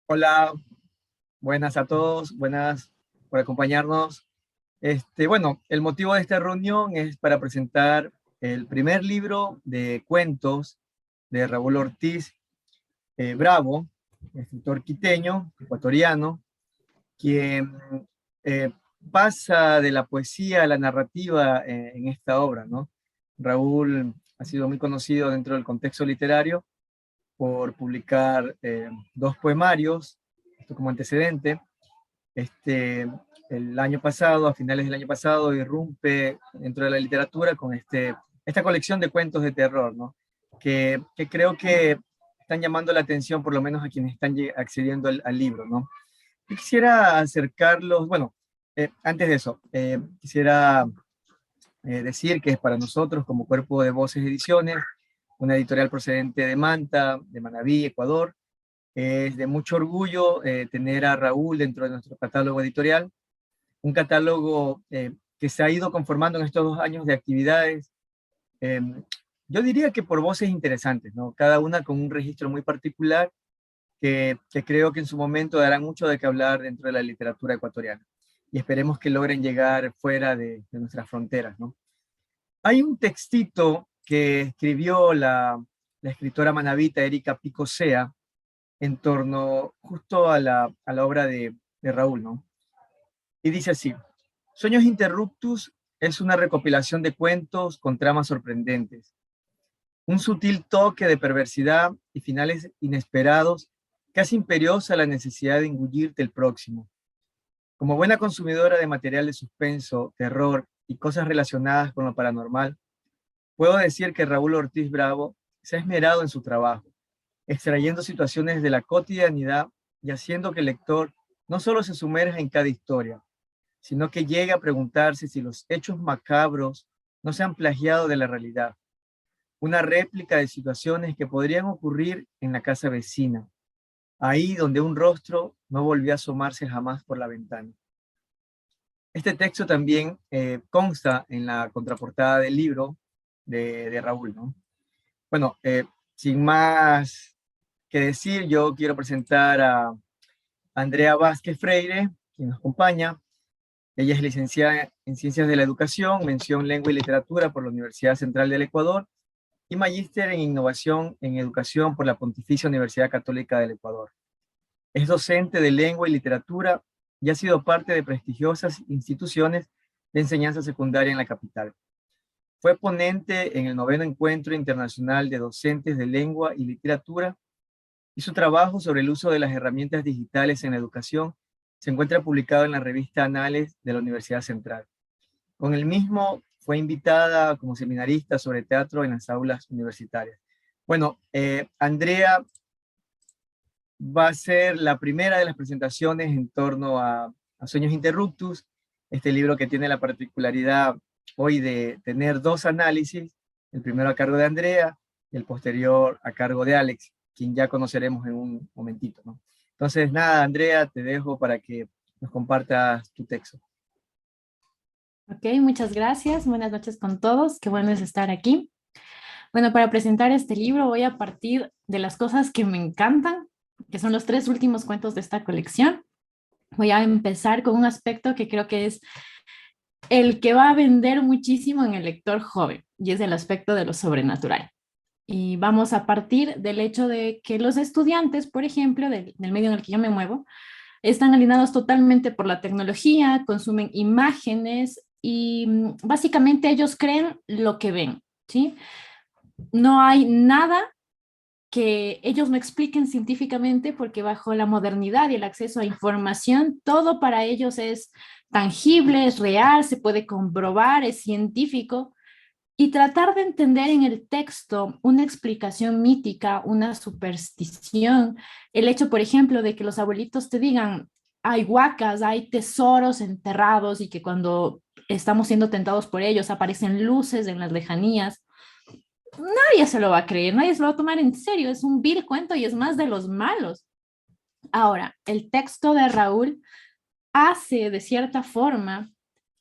Hola, buenas a todos, buenas por acompañarnos. Bueno, el motivo de esta reunión es para presentar el primer libro de cuentos de Raúl Ortiz Bravo, escritor quiteño, ecuatoriano, quien eh, pasa de la poesía a la narrativa en esta obra, ¿no? Raúl ha sido muy conocido dentro del contexto literario por publicar dos poemarios, esto como antecedente. Este, el año pasado, a finales del año pasado, irrumpe dentro de la literatura con esta colección de cuentos de terror, ¿no? Que creo que están llamando la atención, por lo menos a quienes están accediendo al libro, ¿no? Yo quisiera acercarlos, bueno, antes de eso, quisiera decir que es para nosotros, como Cuerpo de Voces Ediciones, una editorial procedente de Manta, de Manabí, Ecuador. Es de mucho orgullo tener a Raúl dentro de nuestro catálogo editorial, un catálogo que se ha ido conformando en estos 2 años de actividades. eh, yo diría que por voces interesantes, ¿no? Cada una con un registro muy particular que creo que en su momento darán mucho de qué hablar dentro de la literatura ecuatoriana. Y esperemos que logren llegar fuera de nuestras fronteras, ¿no? Hay un textito que escribió la escritora manabita Erika Picosea en torno justo a la obra de Raúl, ¿no? Y dice así: Sueños Interruptus es una recopilación de cuentos con tramas sorprendentes, un sutil toque de perversidad y finales inesperados, casi imperiosa la necesidad de engullirte el próximo. Como buena consumidora de material de suspenso, terror y cosas relacionadas con lo paranormal, puedo decir que Raúl Ortiz Bravo se ha esmerado en su trabajo, extrayendo situaciones de la cotidianidad y haciendo que el lector no solo se sumerja en cada historia, sino que llegue a preguntarse si los hechos macabros no se han plagiado de la realidad, una réplica de situaciones que podrían ocurrir en la casa vecina, ahí donde un rostro no volvió a asomarse jamás por la ventana. Este texto también consta en la contraportada del libro de Raúl, ¿no? Bueno, sin más que decir, yo quiero presentar a Andrea Vázquez Freire, quien nos acompaña. Ella es licenciada en Ciencias de la Educación, mención Lengua y Literatura por la Universidad Central del Ecuador y magíster en Innovación en Educación por la Pontificia Universidad Católica del Ecuador. Es docente de Lengua y Literatura y ha sido parte de prestigiosas instituciones de enseñanza secundaria en la capital. Fue ponente en el 9º Encuentro Internacional de Docentes de Lengua y Literatura y su trabajo sobre el uso de las herramientas digitales en la educación se encuentra publicado en la revista Anales de la Universidad Central. Con el mismo fue invitada como seminarista sobre teatro en las aulas universitarias. Bueno, Andrea va a ser la primera de las presentaciones en torno a Sueños Interruptus, este libro que tiene la particularidad hoy de tener dos análisis, el primero a cargo de Andrea y el posterior a cargo de Alex, quien ya conoceremos en un momentito, ¿no? Entonces, nada, Andrea, te dejo para que nos compartas tu texto. Ok, muchas gracias. Buenas noches con todos. Qué bueno es estar aquí. Bueno, para presentar este libro voy a partir de las cosas que me encantan, que son los tres últimos cuentos de esta colección. Voy a empezar con un aspecto que creo que es el que va a vender muchísimo en el lector joven, y es el aspecto de lo sobrenatural. Y vamos a partir del hecho de que los estudiantes, por ejemplo, del medio en el que yo me muevo, están alienados totalmente por la tecnología, consumen imágenes y básicamente ellos creen lo que ven, ¿sí? No hay nada que ellos no expliquen científicamente porque bajo la modernidad y el acceso a información, todo para ellos es tangible, es real, se puede comprobar, es científico. Y tratar de entender en el texto una explicación mítica, una superstición, el hecho, por ejemplo, de que los abuelitos te digan, hay huacas, hay tesoros enterrados y que cuando estamos siendo tentados por ellos aparecen luces en las lejanías, nadie se lo va a creer, nadie se lo va a tomar en serio, es un vil cuento y es más de los malos. Ahora, el texto de Raúl hace de cierta forma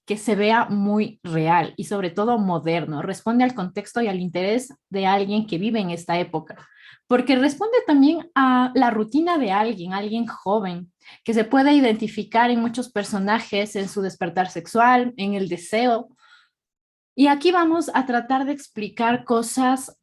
que se vea muy real y sobre todo moderno, responde al contexto y al interés de alguien que vive en esta época, porque responde también a la rutina de alguien joven, que se puede identificar en muchos personajes, en su despertar sexual, en el deseo. Y aquí vamos a tratar de explicar cosas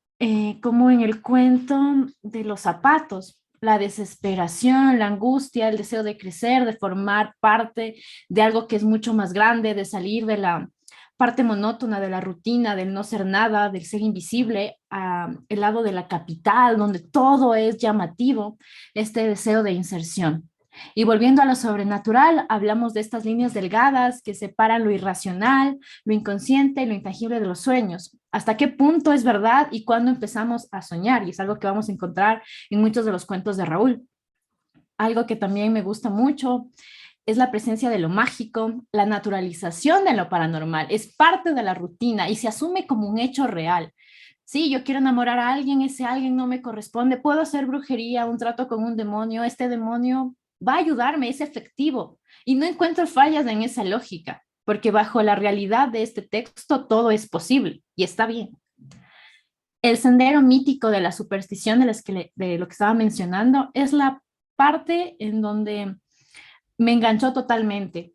como en el cuento de los zapatos, la desesperación, la angustia, el deseo de crecer, de formar parte de algo que es mucho más grande, de salir de la parte monótona de la rutina, del no ser nada, del ser invisible, a el lado de la capital, donde todo es llamativo, este deseo de inserción. Y volviendo a lo sobrenatural, hablamos de estas líneas delgadas que separan lo irracional, lo inconsciente y lo intangible de los sueños. ¿Hasta qué punto es verdad y cuándo empezamos a soñar? Y es algo que vamos a encontrar en muchos de los cuentos de Raúl. Algo que también me gusta mucho es la presencia de lo mágico, la naturalización de lo paranormal. Es parte de la rutina y se asume como un hecho real. Sí, yo quiero enamorar a alguien, ese alguien no me corresponde, puedo hacer brujería, un trato con un demonio, este demonio va a ayudarme, es efectivo. Y no encuentro fallas en esa lógica, porque bajo la realidad de este texto todo es posible y está bien. El sendero mítico de la superstición de lo que estaba mencionando es la parte en donde me enganchó totalmente,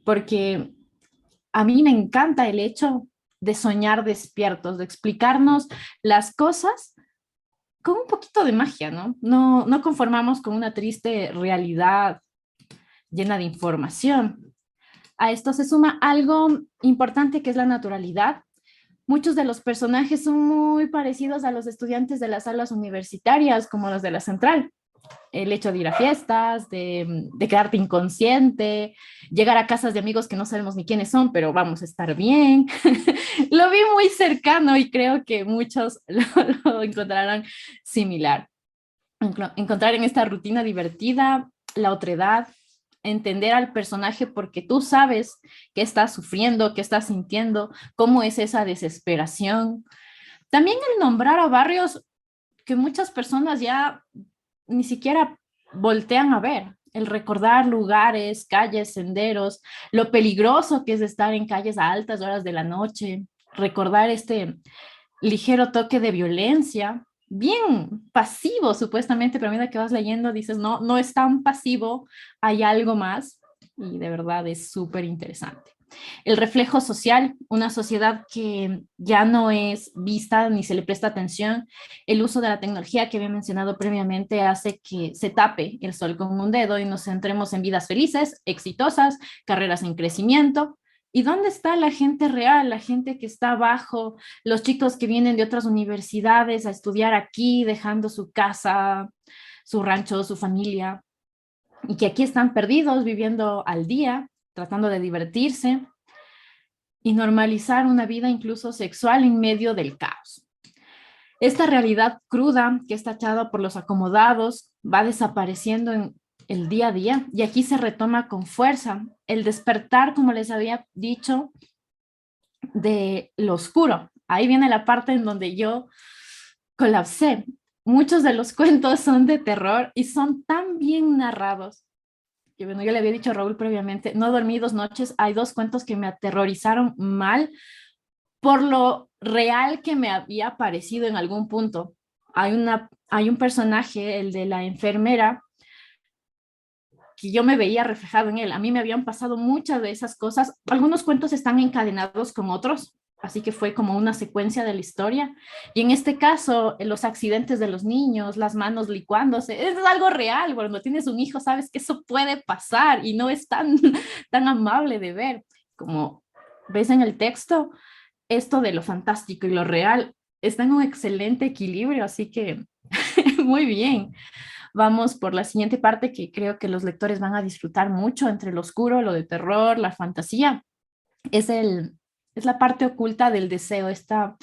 porque a mí me encanta el hecho de soñar despiertos, de explicarnos las cosas con un poquito de magia, ¿no? No conformamos con una triste realidad llena de información. A esto se suma algo importante que es la naturalidad. Muchos de los personajes son muy parecidos a los estudiantes de las salas universitarias, como los de la central. El hecho de ir a fiestas, de quedarte inconsciente, llegar a casas de amigos que no sabemos ni quiénes son, pero vamos a estar bien. Lo vi muy cercano y creo que muchos lo encontrarán similar. Encontrar en esta rutina divertida la otredad, entender al personaje porque tú sabes qué está sufriendo, qué está sintiendo, cómo es esa desesperación. También el nombrar a barrios que muchas personas ya ni siquiera voltean a ver, el recordar lugares, calles, senderos, lo peligroso que es estar en calles a altas horas de la noche, recordar este ligero toque de violencia, bien pasivo supuestamente, pero a medida que vas leyendo dices, no, no es tan pasivo, hay algo más y de verdad es súper interesante. El reflejo social, una sociedad que ya no es vista ni se le presta atención. El uso de la tecnología que había mencionado previamente hace que se tape el sol con un dedo y nos centremos en vidas felices, exitosas, carreras en crecimiento. ¿Y dónde está la gente real, la gente que está abajo, los chicos que vienen de otras universidades a estudiar aquí, dejando su casa, su rancho, su familia, y que aquí están perdidos, viviendo al día, tratando de divertirse y normalizar una vida incluso sexual en medio del caos? Esta realidad cruda que es tachada por los acomodados va desapareciendo en el día a día y aquí se retoma con fuerza el despertar, como les había dicho, de lo oscuro. Ahí viene la parte en donde yo colapsé. Muchos de los cuentos son de terror y son tan bien narrados. Y bueno, yo le había dicho a Raúl previamente, no dormí 2 noches, hay 2 cuentos que me aterrorizaron mal por lo real que me había parecido en algún punto. Hay un personaje, el de la enfermera, que yo me veía reflejado en él. A mí me habían pasado muchas de esas cosas. Algunos cuentos están encadenados con otros, así que fue como una secuencia de la historia. Y en este caso, los accidentes de los niños, las manos licuándose, es algo real. Cuando tienes un hijo, sabes que eso puede pasar y no es tan, tan amable de ver. Como ves en el texto, esto de lo fantástico y lo real está en un excelente equilibrio, así que muy bien. Vamos por la siguiente parte que creo que los lectores van a disfrutar mucho entre lo oscuro, lo de terror, la fantasía. Es, es la parte oculta del deseo, esta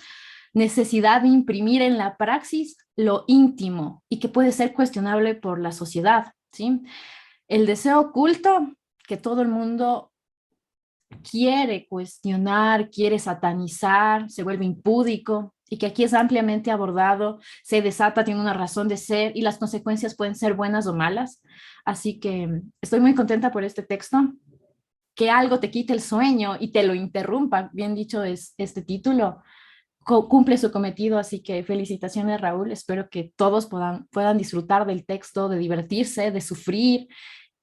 necesidad de imprimir en la praxis lo íntimo y que puede ser cuestionable por la sociedad, ¿sí? El deseo oculto que todo el mundo quiere cuestionar, quiere satanizar, se vuelve impúdico y que aquí es ampliamente abordado, se desata, tiene una razón de ser y las consecuencias pueden ser buenas o malas. Así que estoy muy contenta por este texto. que algo te quite el sueño y te lo interrumpa, bien dicho es este título, cumple su cometido, así que felicitaciones, Raúl. Espero que todos puedan disfrutar del texto, de divertirse, de sufrir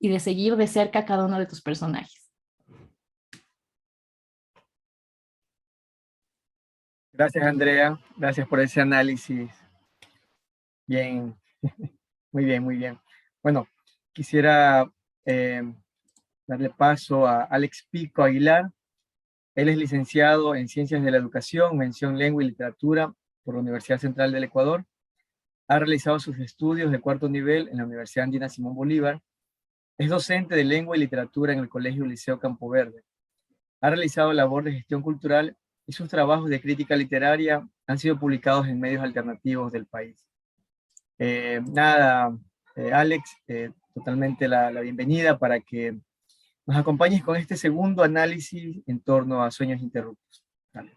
y de seguir de cerca a cada uno de tus personajes. Gracias, Andrea. Gracias por ese análisis. Bien, muy bien, muy bien. Bueno, quisiera eh, darle paso a Alex Pico Aguilar. Él es licenciado en Ciencias de la Educación, mención Lengua y Literatura por la Universidad Central del Ecuador. Ha realizado sus estudios de cuarto nivel en la Universidad Andina Simón Bolívar. Es docente de Lengua y Literatura en el Colegio Liceo Campo Verde. Ha realizado labor de gestión cultural y sus trabajos de crítica literaria han sido publicados en medios alternativos del país. Nada, Alex, totalmente la bienvenida para que nos acompañes con este segundo análisis en torno a sueños interruptos. Dale.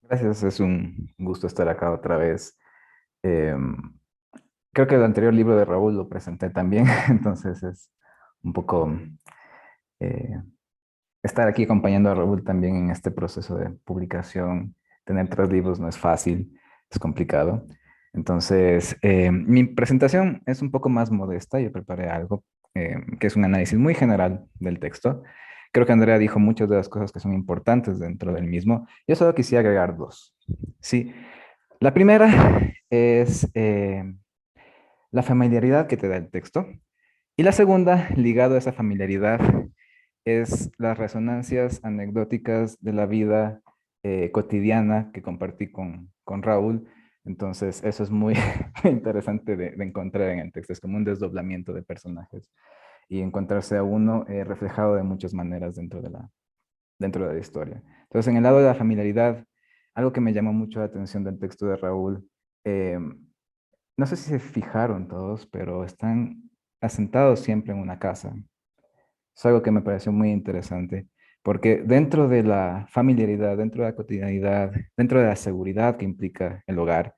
Gracias, es un gusto estar acá otra vez. Creo que el anterior libro de Raúl lo presenté también, entonces es un poco eh, estar aquí acompañando a Raúl también en este proceso de publicación. Tener 3 libros no es fácil, es complicado. Entonces, mi presentación es un poco más modesta. Yo preparé algo que es un análisis muy general del texto. Creo que Andrea dijo muchas de las cosas que son importantes dentro del mismo. Yo solo quisiera agregar 2. Sí, la primera es la familiaridad que te da el texto. Y la segunda, ligado a esa familiaridad, es las resonancias anecdóticas de la vida cotidiana que compartí con Raúl. Entonces, eso es muy interesante de encontrar en el texto. Es como un desdoblamiento de personajes y encontrarse a uno reflejado de muchas maneras dentro de la historia. Entonces, en el lado de la familiaridad, algo que me llamó mucho la atención del texto de Raúl, eh, no sé si se fijaron todos, pero están asentados siempre en una casa. Es algo que me pareció muy interesante, porque dentro de la familiaridad, dentro de la cotidianidad, dentro de la seguridad que implica el hogar,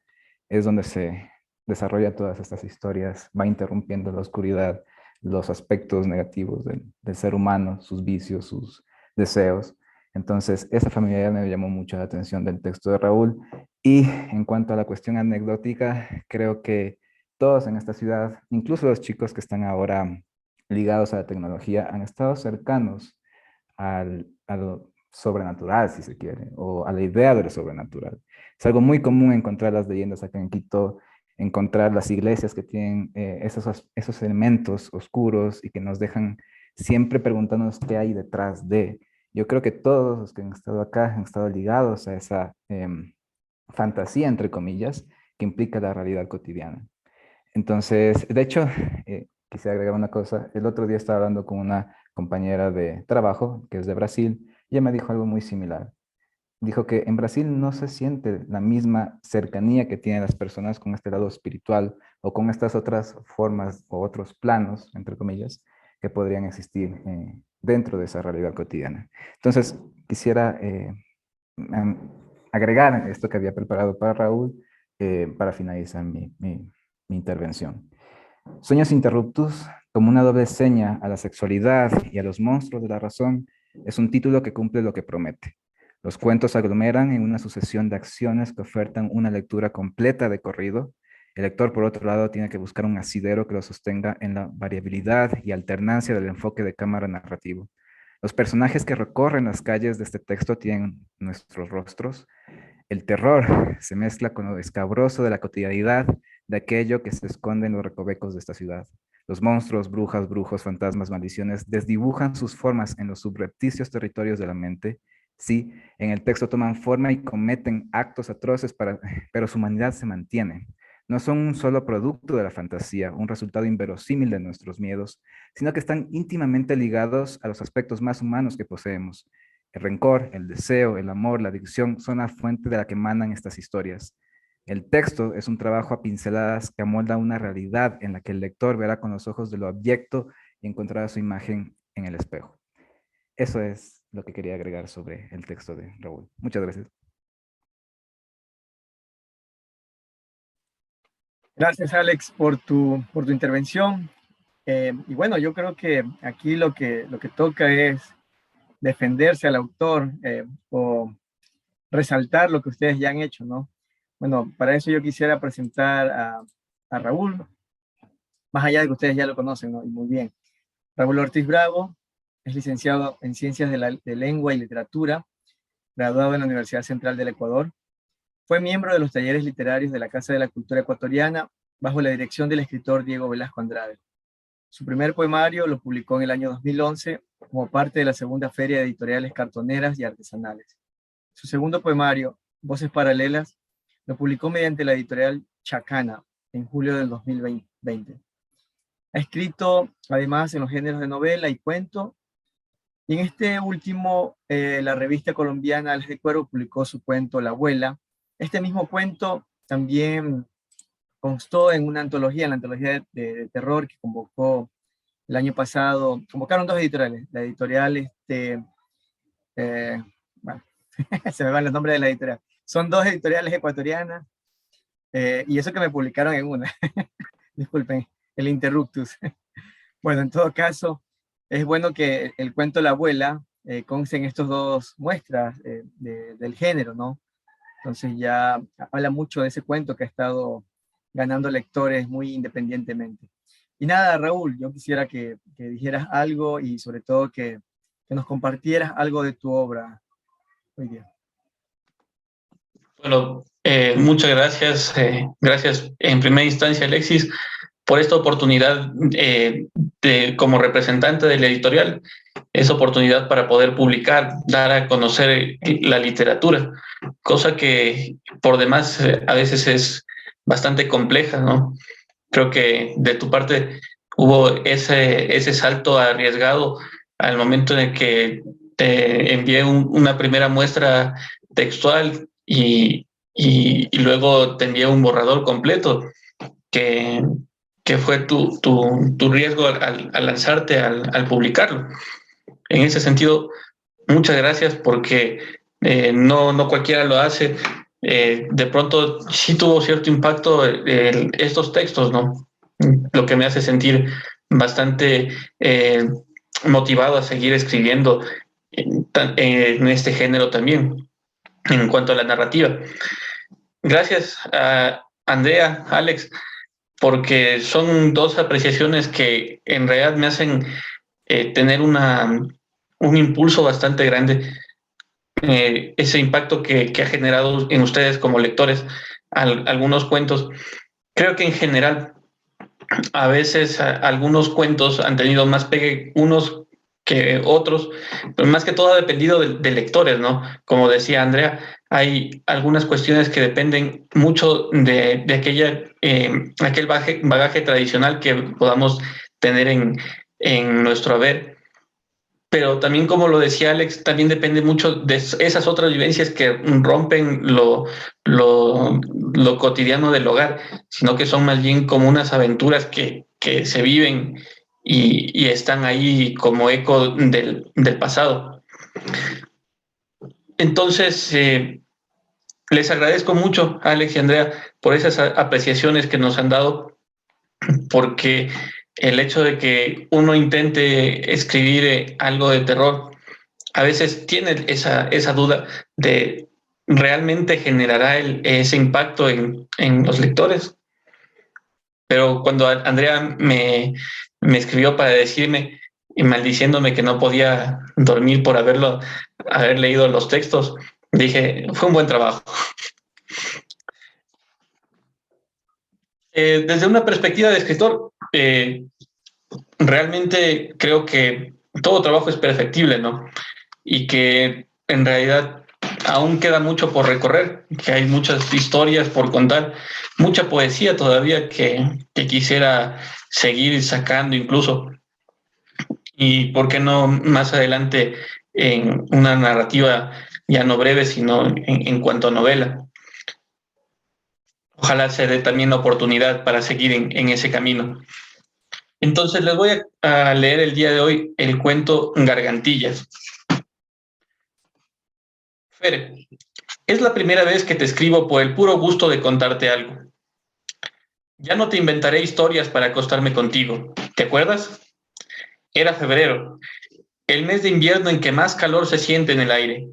es donde se desarrolla todas estas historias, va interrumpiendo la oscuridad, los aspectos negativos del ser humano, sus vicios, sus deseos. Entonces, esa familiaridad me llamó mucho la atención del texto de Raúl. Y en cuanto a la cuestión anecdótica, creo que todos en esta ciudad, incluso los chicos que están ahora ligados a la tecnología, han estado cercanos a lo sobrenatural, si se quiere, o a la idea de lo sobrenatural. Es algo muy común encontrar las leyendas acá en Quito, encontrar las iglesias que tienen esos elementos oscuros y que nos dejan siempre preguntándonos qué hay detrás de. Yo creo que todos los que han estado acá han estado ligados a esa fantasía, entre comillas, que implica la realidad cotidiana. Entonces, de hecho, quisiera agregar una cosa. El otro día estaba hablando con una compañera de trabajo que es de Brasil y ella me dijo algo muy similar. Dijo que en Brasil no se siente la misma cercanía que tienen las personas con este lado espiritual o con estas otras formas o otros planos, entre comillas, que podrían existir dentro de esa realidad cotidiana. Entonces, quisiera agregar esto que había preparado para Raúl para finalizar mi intervención. Sueños interruptus, como una doble seña a la sexualidad y a los monstruos de la razón, es un título que cumple lo que promete. Los cuentos se aglomeran en una sucesión de acciones que ofertan una lectura completa de corrido. El lector, por otro lado, tiene que buscar un asidero que lo sostenga en la variabilidad y alternancia del enfoque de cámara narrativo. Los personajes que recorren las calles de este texto tienen nuestros rostros. El terror se mezcla con lo escabroso de la cotidianidad de aquello que se esconde en los recovecos de esta ciudad. Los monstruos, brujas, brujos, fantasmas, maldiciones desdibujan sus formas en los subrepticios territorios de la mente. Sí, en el texto toman forma y cometen actos atroces, pero su humanidad se mantiene. No son un solo producto de la fantasía, un resultado inverosímil de nuestros miedos, sino que están íntimamente ligados a los aspectos más humanos que poseemos. El rencor, el deseo, el amor, la adicción son la fuente de la que emanan estas historias. El texto es un trabajo a pinceladas que amolda una realidad en la que el lector verá con los ojos de lo abyecto y encontrará su imagen en el espejo. Eso es lo que quería agregar sobre el texto de Raúl. Muchas gracias. Gracias, Alex, por tu intervención. Y bueno, yo creo que aquí lo que toca es defenderse al autor o resaltar lo que ustedes ya han hecho, ¿no? Bueno, para eso yo quisiera presentar a Raúl, más allá de que ustedes ya lo conocen, ¿no? Y muy bien. Raúl Ortiz Bravo es licenciado en Ciencias de Lengua y Literatura, graduado en la Universidad Central del Ecuador. Fue miembro de los talleres literarios de la Casa de la Cultura Ecuatoriana, bajo la dirección del escritor Diego Velasco Andrade. Su primer poemario lo publicó en el año 2011 como parte de la segunda Feria de Editoriales Cartoneras y Artesanales. Su segundo poemario, Voces Paralelas, lo publicó mediante la editorial Chacana en julio del 2020. Ha escrito además en los géneros de novela y cuento, y en este último, la revista colombiana Alas de Cuero publicó su cuento La Abuela. Este mismo cuento también constó en una antología, en la antología de terror que convocó el año pasado. Convocaron dos editoriales, la editorial, bueno, se me van los nombres de la editorial. Son dos editoriales ecuatorianas, y eso que me publicaron en una. Disculpen, el interruptus. Bueno, en todo caso, es bueno que el cuento La Abuela conste en estos dos muestras del género, ¿no? Entonces ya habla mucho de ese cuento que ha estado ganando lectores muy independientemente. Y nada, Raúl, yo quisiera que dijeras algo y sobre todo que nos compartieras algo de tu obra hoy día. Bueno, muchas gracias. Gracias en primera instancia, Alexis, por esta oportunidad como representante de la editorial. Es oportunidad para poder publicar, dar a conocer la literatura, cosa que por demás a veces es bastante compleja, ¿no? Creo que de tu parte hubo ese salto arriesgado al momento en el que te envié una primera muestra textual y luego te envié un borrador completo, que fue tu riesgo al lanzarte al publicarlo. En ese sentido, muchas gracias, porque no cualquiera lo hace. De pronto sí tuvo cierto impacto estos textos, ¿no? Lo que me hace sentir bastante motivado a seguir escribiendo en este género también, en cuanto a la narrativa. Gracias a Andrea, Alex, porque son dos apreciaciones que en realidad me hacen tener un impulso bastante grande. Ese impacto que ha generado en ustedes como lectores algunos cuentos. Creo que en general a veces algunos cuentos han tenido más pegue unos que otros, pero más que todo ha dependido de lectores, ¿no? Como decía Andrea, hay algunas cuestiones que dependen mucho de aquel bagaje tradicional que podamos tener en nuestro haber. Pero también, como lo decía Alex, también depende mucho de esas otras vivencias que rompen lo cotidiano del hogar, sino que son más bien como unas aventuras que se viven y están ahí como eco del pasado. Entonces, les agradezco mucho, Alex y Andrea, por esas apreciaciones que nos han dado, porque el hecho de que uno intente escribir algo de terror, a veces tiene esa duda de realmente generará ese impacto en los lectores. Pero cuando Andrea me escribió para decirme y maldiciéndome que no podía dormir por haber leído los textos, dije, fue un buen trabajo. Desde una perspectiva de escritor, realmente creo que todo trabajo es perfectible, ¿no? Y que en realidad aún queda mucho por recorrer, que hay muchas historias por contar, mucha poesía todavía que quisiera seguir sacando incluso. Y por qué no más adelante en una narrativa ya no breve, sino en cuanto a novela. Ojalá se dé también la oportunidad para seguir en ese camino. Entonces les voy a leer el día de hoy el cuento Gargantillas. Fere, es la primera vez que te escribo por el puro gusto de contarte algo. Ya no te inventaré historias para acostarme contigo. ¿Te acuerdas? Era febrero, el mes de invierno en que más calor se siente en el aire,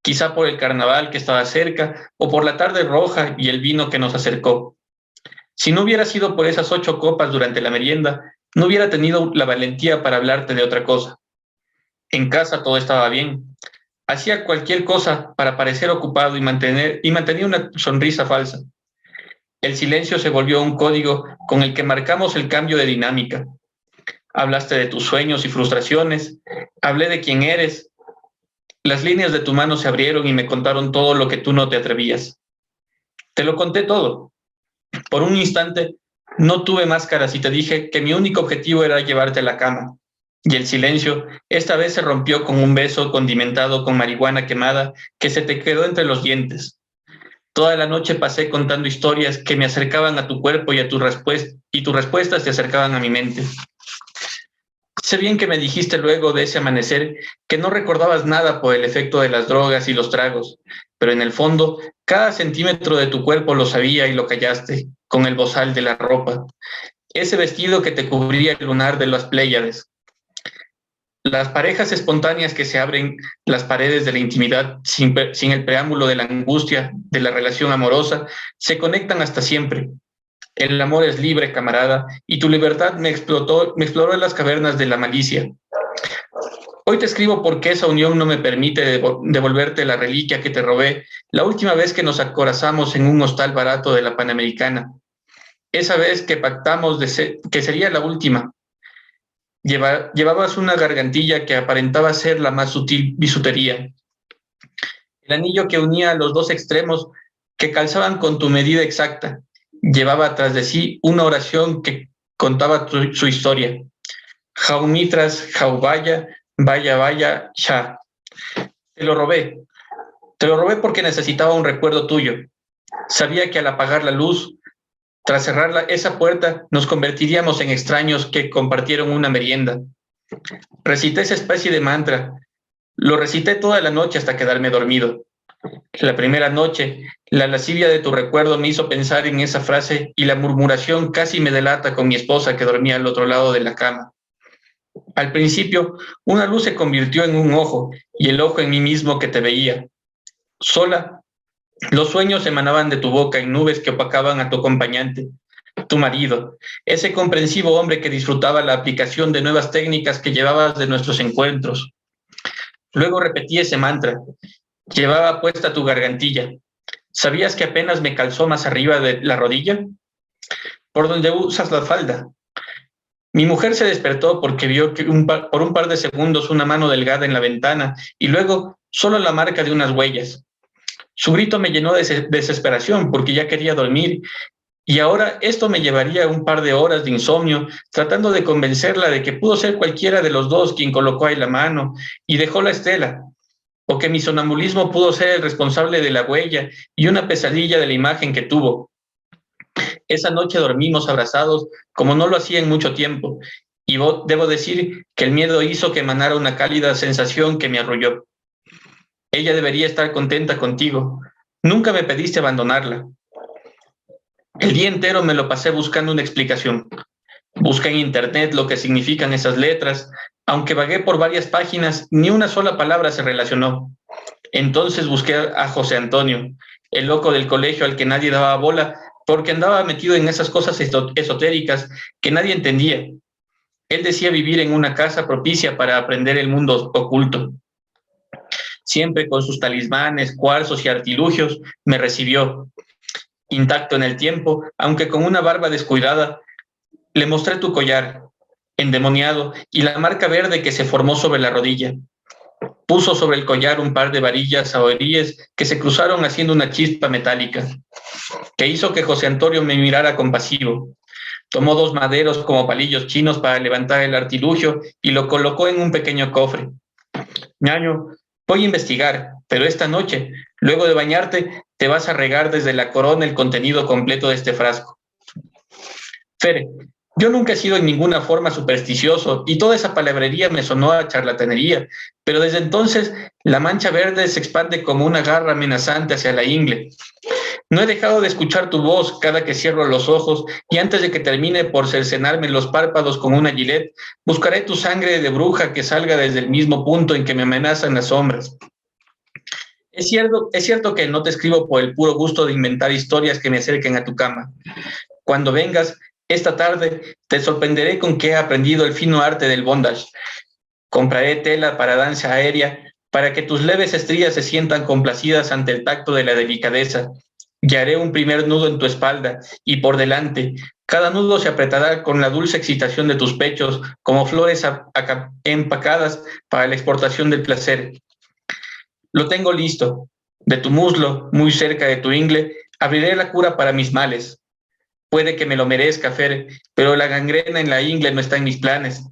quizá por el carnaval que estaba cerca o por la tarde roja y el vino que nos acercó. Si no hubiera sido por esas 8 copas durante la merienda, no hubiera tenido la valentía para hablarte de otra cosa. En casa todo estaba bien. Hacía cualquier cosa para parecer ocupado y mantenía una sonrisa falsa. El silencio se volvió un código con el que marcamos el cambio de dinámica. Hablaste de tus sueños y frustraciones, hablé de quién eres. Las líneas de tu mano se abrieron y me contaron todo lo que tú no te atrevías. Te lo conté todo. Por un instante no tuve máscaras y te dije que mi único objetivo era llevarte a la cama. Y el silencio esta vez se rompió con un beso condimentado con marihuana quemada que se te quedó entre los dientes. Toda la noche pasé contando historias que me acercaban a tu cuerpo y tus respuestas se acercaban a mi mente. Sé bien que me dijiste luego de ese amanecer que no recordabas nada por el efecto de las drogas y los tragos, pero en el fondo, cada centímetro de tu cuerpo lo sabía y lo callaste, con el bozal de la ropa. Ese vestido que te cubría el lunar de las Pléyades. Las parejas espontáneas que se abren las paredes de la intimidad sin el preámbulo de la angustia de la relación amorosa, se conectan hasta siempre. El amor es libre, camarada, y tu libertad me exploró en las cavernas de la malicia. Hoy te escribo porque esa unión no me permite devolverte la reliquia que te robé la última vez que nos acorazamos en un hostal barato de la Panamericana. Esa vez que pactamos que sería la última. Llevabas una gargantilla que aparentaba ser la más sutil bisutería. El anillo que unía los dos extremos que calzaban con tu medida exacta. Llevaba tras de sí una oración que contaba su historia. Jaumitras, jaubaya, vaya, vaya, ya. Te lo robé. Te lo robé porque necesitaba un recuerdo tuyo. Sabía que al apagar la luz, tras cerrar esa puerta, nos convertiríamos en extraños que compartieron una merienda. Recité esa especie de mantra. Lo recité toda la noche hasta quedarme dormido. La primera noche, la lascivia de tu recuerdo me hizo pensar en esa frase y la murmuración casi me delata con mi esposa que dormía al otro lado de la cama. Al principio, una luz se convirtió en un ojo y el ojo en mí mismo que te veía. Sola, los sueños emanaban de tu boca en nubes que opacaban a tu acompañante, tu marido, ese comprensivo hombre que disfrutaba la aplicación de nuevas técnicas que llevabas de nuestros encuentros. Luego repetí ese mantra. Llevaba puesta tu gargantilla. ¿Sabías que apenas me calzó más arriba de la rodilla? Por donde usas la falda. Mi mujer se despertó porque vio que por un par de segundos una mano delgada en la ventana y luego solo la marca de unas huellas. Su grito me llenó de desesperación porque ya quería dormir y ahora esto me llevaría un par de horas de insomnio tratando de convencerla de que pudo ser cualquiera de los dos quien colocó ahí la mano y dejó la estela, o que mi sonambulismo pudo ser el responsable de la huella y una pesadilla de la imagen que tuvo. Esa noche dormimos abrazados como no lo hacía en mucho tiempo y debo decir que el miedo hizo que emanara una cálida sensación que me arrulló. Ella debería estar contenta contigo. Nunca me pediste abandonarla. El día entero me lo pasé buscando una explicación. Busqué en internet lo que significan esas letras. Aunque vagué por varias páginas, ni una sola palabra se relacionó. Entonces busqué a José Antonio, el loco del colegio al que nadie daba bola porque andaba metido en esas cosas esotéricas que nadie entendía. Él decía vivir en una casa propicia para aprender el mundo oculto. Siempre con sus talismanes, cuarzos y artilugios, me recibió. Intacto en el tiempo, aunque con una barba descuidada, le mostré tu collar, endemoniado, y la marca verde que se formó sobre la rodilla. Puso sobre el collar un par de varillas sahoríes que se cruzaron haciendo una chispa metálica, que hizo que José Antonio me mirara compasivo. Tomó 2 maderos como palillos chinos para levantar el artilugio y lo colocó en un pequeño cofre. Ñaño, voy a investigar, pero esta noche, luego de bañarte, te vas a regar desde la corona el contenido completo de este frasco. Fere, yo nunca he sido en ninguna forma supersticioso y toda esa palabrería me sonó a charlatanería, pero desde entonces la mancha verde se expande como una garra amenazante hacia la ingle. No he dejado de escuchar tu voz cada que cierro los ojos y antes de que termine por cercenarme los párpados con una gilet, buscaré tu sangre de bruja que salga desde el mismo punto en que me amenazan las sombras. Es cierto que no te escribo por el puro gusto de inventar historias que me acerquen a tu cama. Cuando vengas, esta tarde, te sorprenderé con que he aprendido el fino arte del bondage. Compraré tela para danza aérea, para que tus leves estrías se sientan complacidas ante el tacto de la delicadeza. Y haré un primer nudo en tu espalda y por delante. Cada nudo se apretará con la dulce excitación de tus pechos, como flores empacadas para la exportación del placer. Lo tengo listo. De tu muslo, muy cerca de tu ingle, abriré la cura para mis males. Puede que me lo merezca, Fer, pero la gangrena en la ingle no está en mis planes.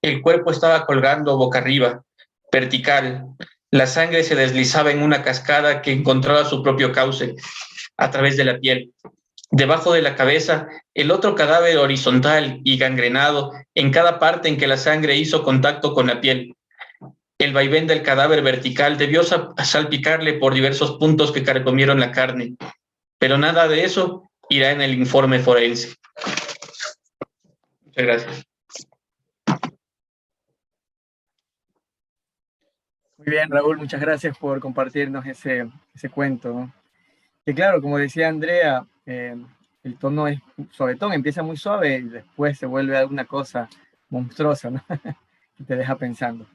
El cuerpo estaba colgando boca arriba, vertical. La sangre se deslizaba en una cascada que encontraba su propio cauce a través de la piel. Debajo de la cabeza, el otro cadáver horizontal y gangrenado en cada parte en que la sangre hizo contacto con la piel. El vaivén del cadáver vertical debió salpicarle por diversos puntos que carcomieron la carne, pero nada de eso irá en el informe forense. Muchas gracias. Muy bien, Raúl, muchas gracias por compartirnos ese cuento, ¿no? Que claro, como decía Andrea, el tono es suavetón, empieza muy suave y después se vuelve alguna cosa monstruosa, ¿no? Que te deja pensando.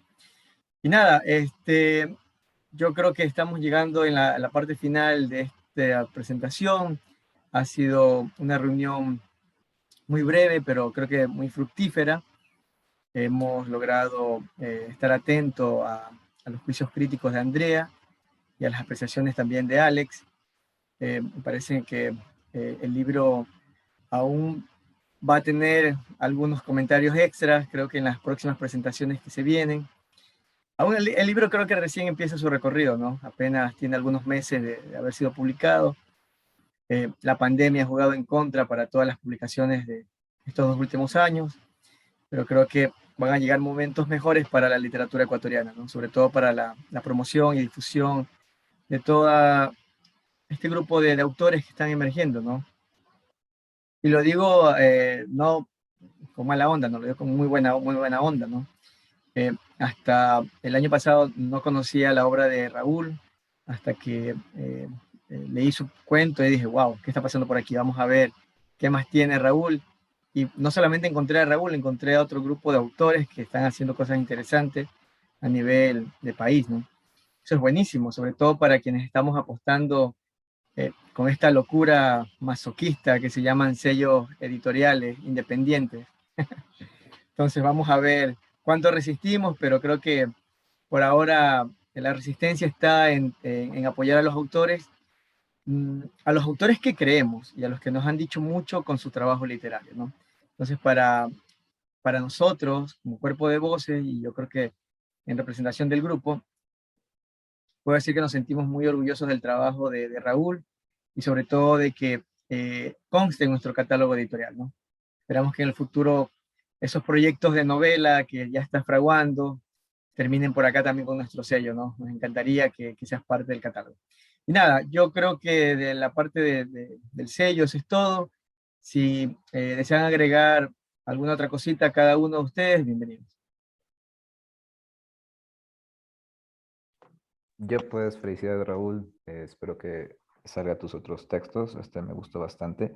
Y nada, yo creo que estamos llegando en la parte final de esta presentación. Ha sido una reunión muy breve, pero creo que muy fructífera. Hemos logrado estar atentos a los juicios críticos de Andrea y a las apreciaciones también de Alex. Me parece que el libro aún va a tener algunos comentarios extras, creo que en las próximas presentaciones que se vienen. Aún el libro creo que recién empieza su recorrido, ¿no? Apenas tiene algunos meses de haber sido publicado. La pandemia ha jugado en contra para todas las publicaciones de estos 2 últimos años, pero creo que van a llegar momentos mejores para la literatura ecuatoriana, ¿no? Sobre todo para la promoción y difusión de todo este grupo de autores que están emergiendo, ¿no? Y lo digo no con mala onda, no lo digo con muy buena onda, ¿no? Hasta el año pasado no conocía la obra de Raúl, hasta que leí su cuento y dije, wow, ¿qué está pasando por aquí? Vamos a ver qué más tiene Raúl. Y no solamente encontré a Raúl, encontré a otro grupo de autores que están haciendo cosas interesantes a nivel de país, ¿no? Eso es buenísimo, sobre todo para quienes estamos apostando con esta locura masoquista que se llaman sellos editoriales independientes. Entonces vamos a ver cuánto resistimos, pero creo que por ahora la resistencia está en apoyar a los autores que creemos y a los que nos han dicho mucho con su trabajo literario, ¿no? Entonces para nosotros, como cuerpo de voces, y yo creo que en representación del grupo, puedo decir que nos sentimos muy orgullosos del trabajo de Raúl y sobre todo de que conste en nuestro catálogo editorial, ¿no? Esperamos que en el futuro esos proyectos de novela que ya estás fraguando terminen por acá también con nuestro sello, ¿no? Nos encantaría que seas parte del catálogo. Y nada, yo creo que de la parte del sello eso es todo. Si desean agregar alguna otra cosita a cada uno de ustedes, bienvenidos. Yo pues, felicidades Raúl, espero que salga tus otros textos, me gustó bastante.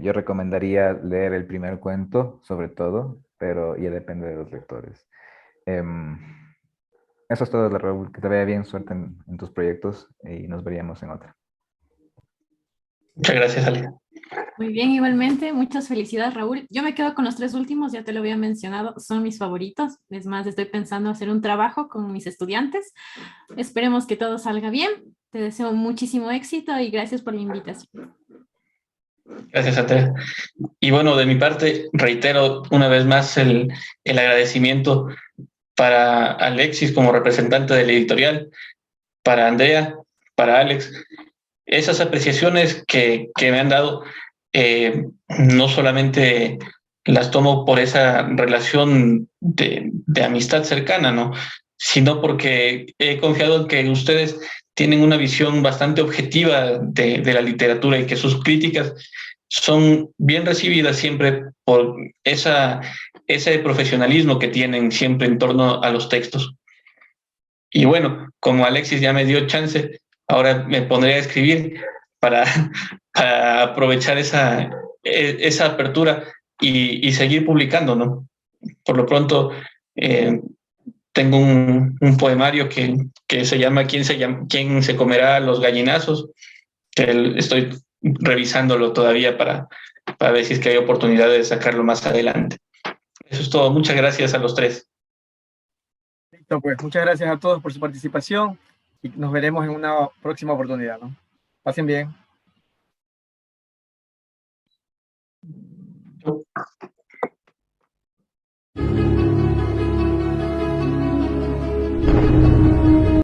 Yo recomendaría leer el primer cuento, sobre todo, pero ya depende de los lectores. Eso es todo, Raúl, que te vaya bien, suerte en tus proyectos y nos veríamos en otra. Muchas gracias, Ale. Muy bien, igualmente, muchas felicidades, Raúl. Yo me quedo con los 3 últimos, ya te lo había mencionado, son mis favoritos. Es más, estoy pensando hacer un trabajo con mis estudiantes. Esperemos que todo salga bien. Te deseo muchísimo éxito y gracias por la invitación. Gracias, Andrea. Y bueno, de mi parte, reitero una vez más el agradecimiento para Alexis como representante de la editorial, para Andrea, para Alex. Esas apreciaciones que me han dado, no solamente las tomo por esa relación de amistad cercana, ¿no? Sino porque he confiado en que ustedes tienen una visión bastante objetiva de la literatura y que sus críticas son bien recibidas siempre por ese profesionalismo que tienen siempre en torno a los textos. Y bueno, como Alexis ya me dio chance, ahora me pondré a escribir para, para aprovechar esa apertura y seguir publicando, ¿no? Por lo pronto, tengo un poemario que se llama ¿Quién se comerá los gallinazos? Que estoy revisándolo todavía para ver si es que hay oportunidad de sacarlo más adelante. Eso es todo. Muchas gracias a los tres. Listo, pues muchas gracias a todos por su participación y nos veremos en una próxima oportunidad, ¿no? Pasen bien.